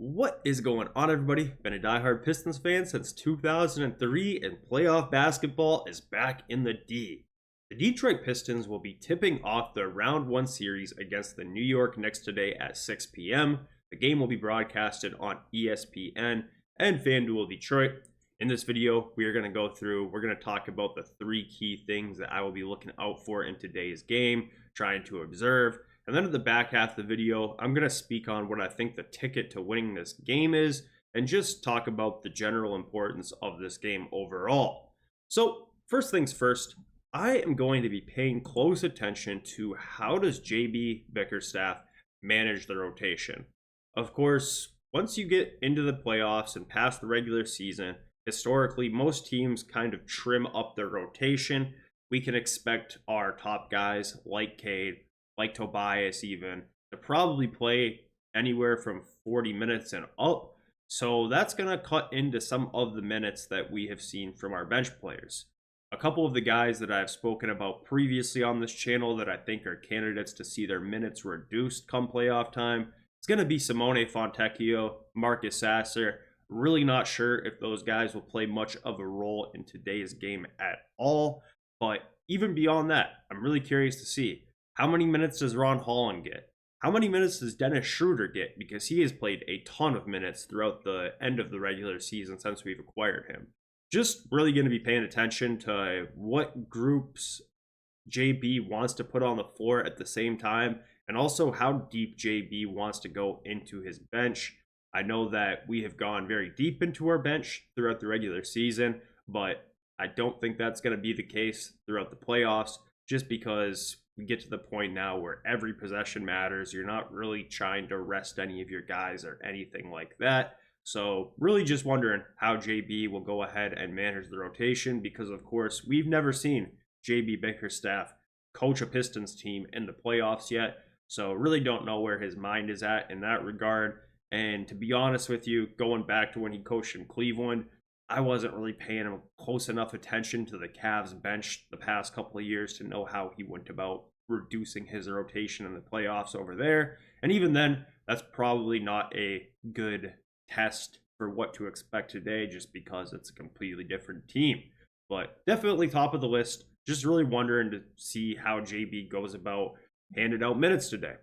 What is going on, everybody? Been a diehard Pistons fan since 2003, and playoff basketball is back in the D. The Detroit Pistons will be tipping off the Round 1 series against the New York Knicks today at 6 p.m. The game will be broadcasted on ESPN and FanDuel Detroit. In this video, we're going to talk about the three key things that I will be looking out for in today's game, trying to observe. And then at the back half of the video, I'm going to speak on what I think the ticket to winning this game is and just talk about the general importance of this game overall. So first things first, I am going to be paying close attention to how does JB Bickerstaff manage the rotation. Of course, once you get into the playoffs and past the regular season, historically, most teams kind of trim up their rotation. We can expect our top guys like Cade, like Tobias even, to probably play anywhere from 40 minutes and up. So that's going to cut into some of the minutes that we have seen from our bench players. A couple of the guys that I've spoken about previously on this channel that I think are candidates to see their minutes reduced come playoff time, it's going to be Simone Fontecchio, Marcus Sasser. Really not sure if those guys will play much of a role in today's game at all. But even beyond that, I'm really curious to see how many minutes does Holland get? How many minutes does Dennis Schröder get? Because he has played a ton of minutes throughout the end of the regular season since we've acquired him. Just really going to be paying attention to what groups JB wants to put on the floor at the same time, and also how deep JB wants to go into his bench. I know that we have gone very deep into our bench throughout the regular season, but I don't think that's going to be the case throughout the playoffs, just because we get to the point now where every possession matters. You're not really trying to rest any of your guys or anything like that. So really just wondering how JB will go ahead and manage the rotation, because of course we've never seen JB Bickerstaff coach a Pistons team in the playoffs yet. So really don't know where his mind is at in that regard. And to be honest with you, going back to when he coached in Cleveland, I wasn't really paying him close enough attention to the Cavs bench the past couple of years to know how he went about reducing his rotation in the playoffs over there. And even then, that's probably not a good test for what to expect today, just because it's a completely different team. But definitely top of the list. Just really wondering to see how JB goes about handing out minutes today.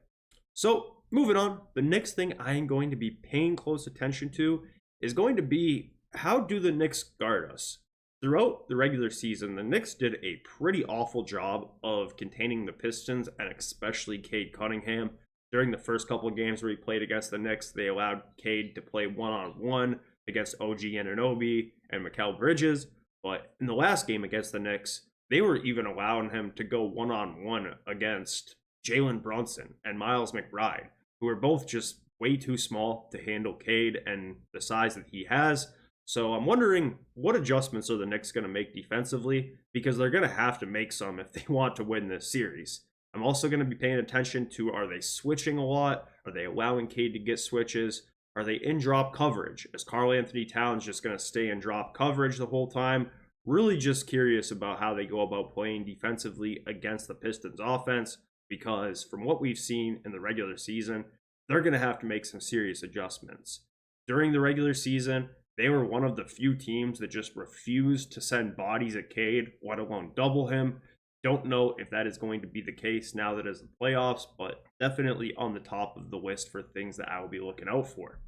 So moving on, the next thing I am going to be paying close attention to is going to be, how do the Knicks guard us? Throughout the regular season, the Knicks did a pretty awful job of containing the Pistons, and especially Cade Cunningham. During the first couple of games where he played against the Knicks, they allowed Cade to play one-on-one against OG Anunoby and Mikal Bridges. But in the last game against the Knicks, they were even allowing him to go one-on-one against Jalen Brunson and Miles McBride, who are both just way too small to handle Cade and the size that he has. So I'm wondering, what adjustments are the Knicks going to make defensively? Because they're going to have to make some if they want to win this series. I'm also going to be paying attention to, are they switching a lot? Are they allowing Cade to get switches? Are they in drop coverage? Is Karl-Anthony Towns just going to stay in drop coverage the whole time? Really just curious about how they go about playing defensively against the Pistons offense, because from what we've seen in the regular season, they're going to have to make some serious adjustments. During the regular season, they were one of the few teams that just refused to send bodies at Cade, let alone double him. Don't know if that is going to be the case now that it's the playoffs, but definitely on the top of the list for things that I will be looking out for.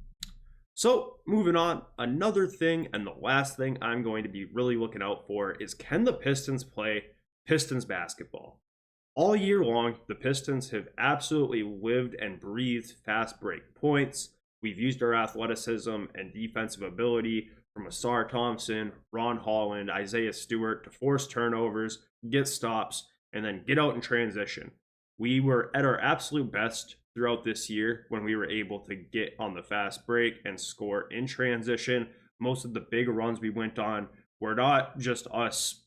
So moving on, another thing and the last thing I'm going to be really looking out for is, can the Pistons play Pistons basketball? All year long, the Pistons have absolutely lived and breathed fast break points. We've used our athleticism and defensive ability from Ausar Thompson, Holland, Isaiah Stewart to force turnovers, get stops, and then get out in transition. We were at our absolute best throughout this year when we were able to get on the fast break and score in transition. Most of the big runs we went on were not just us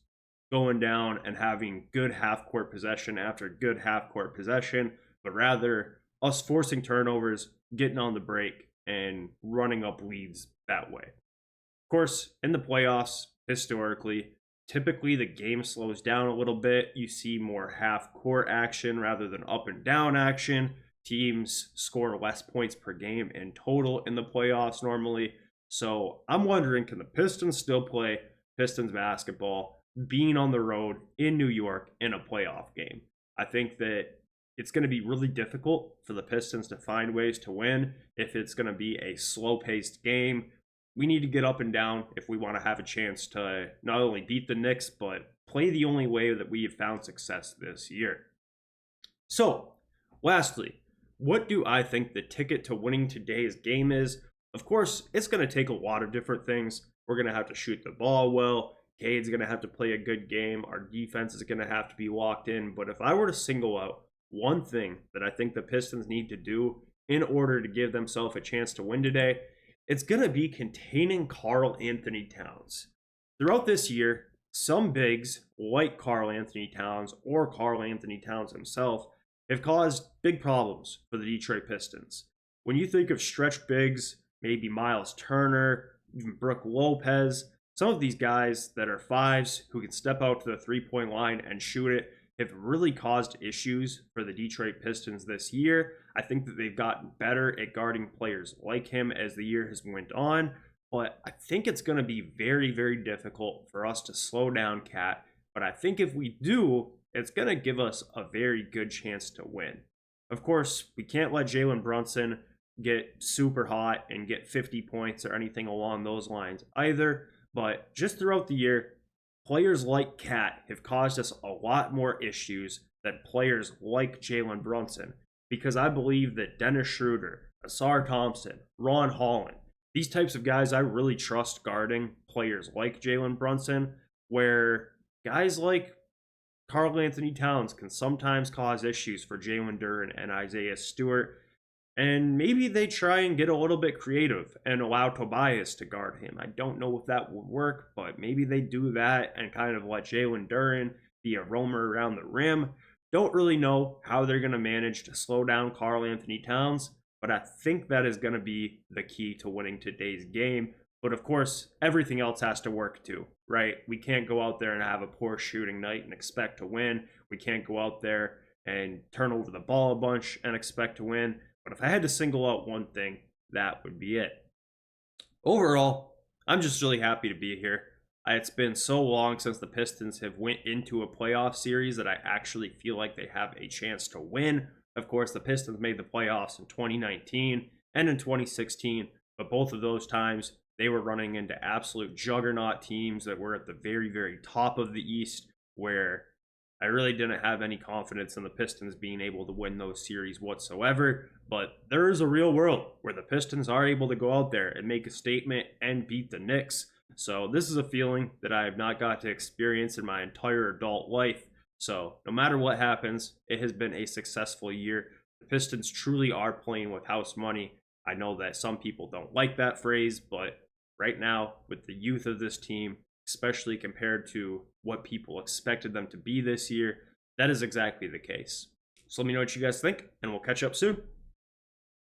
going down and having good half-court possession after good half-court possession, but rather us forcing turnovers, getting on the break, and running up leads that way. Of course, in the playoffs, historically, typically the game slows down a little bit. You see more half-court action rather than up and down action. teams score less points per game in total in the playoffs normally. So I'm wondering, can the Pistons still play Pistons basketball being on the road in New York in a playoff game? I think that it's going to be really difficult for the Pistons to find ways to win if it's going to be a slow-paced game. We need to get up and down if we want to have a chance to not only beat the Knicks, but play the only way that we have found success this year. So, lastly, what do I think the ticket to winning today's game is? Of course, it's going to take a lot of different things. We're going to have to shoot the ball well. Cade's going to have to play a good game. Our defense is going to have to be locked in. But if I were to single out one thing that I think the Pistons need to do in order to give themselves a chance to win today, it's going to be containing Karl-Anthony Towns. Throughout this year, some bigs like Karl-Anthony Towns or Karl-Anthony Towns himself have caused big problems for the Detroit Pistons. When you think of stretch bigs, maybe Miles Turner, even Brook Lopez, some of these guys that are fives who can step out to the three-point line and shoot it have really caused issues for the Detroit Pistons this year. I think that they've gotten better at guarding players like him as the year has went on, but I think it's going to be very, very difficult for us to slow down Cat. But I think if we do, it's going to give us a very good chance to win. Of course, we can't let Jalen Brunson get super hot and get 50 points or anything along those lines either, but just throughout the year, players like Cat have caused us a lot more issues than players like Jalen Brunson, because I believe that Dennis Schröder, Ausar Thompson, Ron Holland, these types of guys I really trust guarding players like Jalen Brunson, where guys like Karl-Anthony Towns can sometimes cause issues for Jalen Duren and Isaiah Stewart. And maybe they try and get a little bit creative and allow Tobias to guard him. I don't know if that would work, but maybe they do that and kind of let Jalen Duren be a roamer around the rim. Don't really know how they're going to manage to slow down Karl-Anthony Towns, but I think that is going to be the key to winning today's game. But of course, everything else has to work too, right? We can't go out there and have a poor shooting night and expect to win. We can't go out there and turn over the ball a bunch and expect to win. But if I had to single out one thing, that would be it. Overall, I'm just really happy to be here. It's been so long since the Pistons have went into a playoff series that I actually feel like they have a chance to win. Of course, the Pistons made the playoffs in 2019 and in 2016, but both of those times they were running into absolute juggernaut teams that were at the very, very top of the East, where I really didn't have any confidence in the Pistons being able to win those series whatsoever. But there is a real world where the Pistons are able to go out there and make a statement and beat the Knicks. So this is a feeling that I have not got to experience in my entire adult life. So no matter what happens, it has been a successful year. The Pistons truly are playing with house money. I know that some people don't like that phrase, but right now, with the youth of this team, especially compared to what people expected them to be this year, that is exactly the case. So let me know what you guys think, and we'll catch up soon.